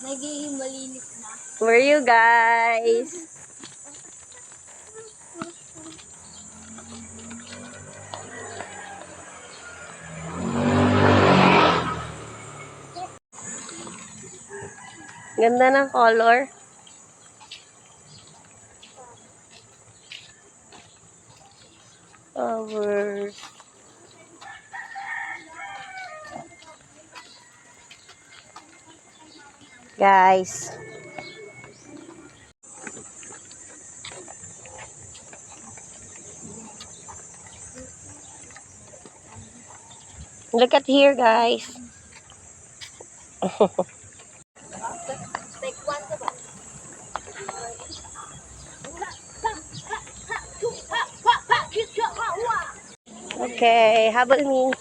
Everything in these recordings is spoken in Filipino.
Nagiging malinis na. Where you guys? Ganda ng color. Flowers. Guys. Look at here, guys. Okay, habol me.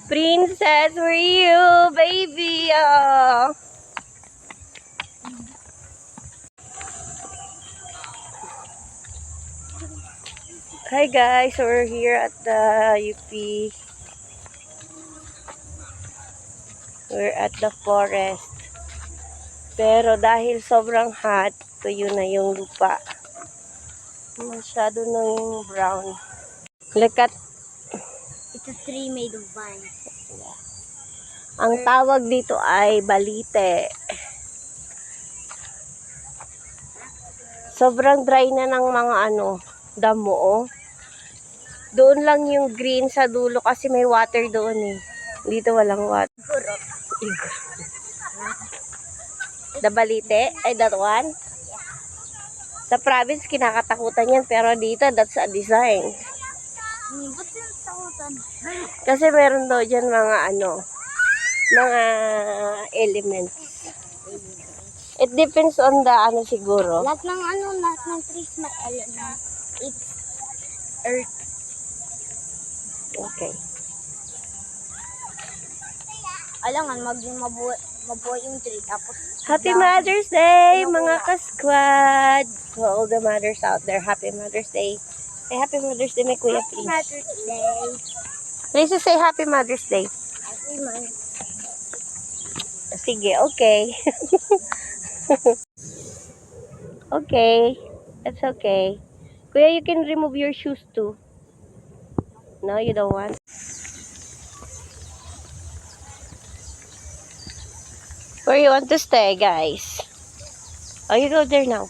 Princess, where are you, baby? Oh. Hi guys, we're here at the UP. We're at the forest. Pero dahil sobrang hot, tuyo na yung lupa. Masyado na yung brown. Look at... It's a tree made of vines. Ang tawag dito ay balite. Sobrang dry na ng mga damo, oh. Doon lang yung green sa dulo kasi may water doon eh. Dito walang water. Igor. The balite? Ay, that one? Sa province, kinakatakutan yan. Pero dito, that's a design. Ba't tinatakutan? Kasi meron daw dyan mga mga elements. It depends on the siguro. Lahat ng trees na element. It's earth. Okay. Alangan, mabuhay yung tree. Tapos, Happy Mother's Day, mga ka-squad. To all the mothers out there, Happy Mother's Day. Say Happy Mother's Day, may kuya, please. Mother's Day. Please say Happy Mother's Day. Happy Mother's Day. Sige, okay. Okay. That's okay. Kuya, you can remove your shoes too. No, you don't want. Where you want to stay, guys? Oh, you go there now.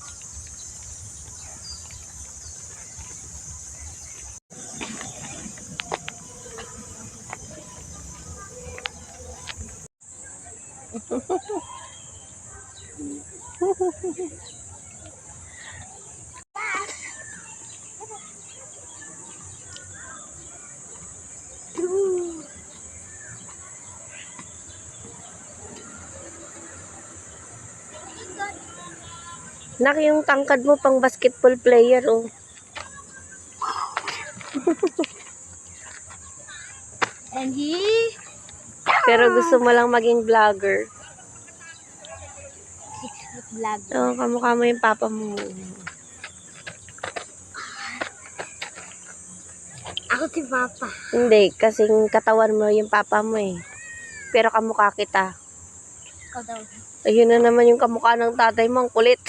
Nak, yung tangkad mo pang basketball player, oh. And he... Pero gusto mo lang maging vlogger. 6-foot vlog. Oh, kamukha mo yung papa mo. Ako si Papa. Hindi, kasing katawan mo yung papa mo eh. Pero kamukha kita. Ikaw daw. Ayun na naman yung kamukha ng tatay mo, ang kulit.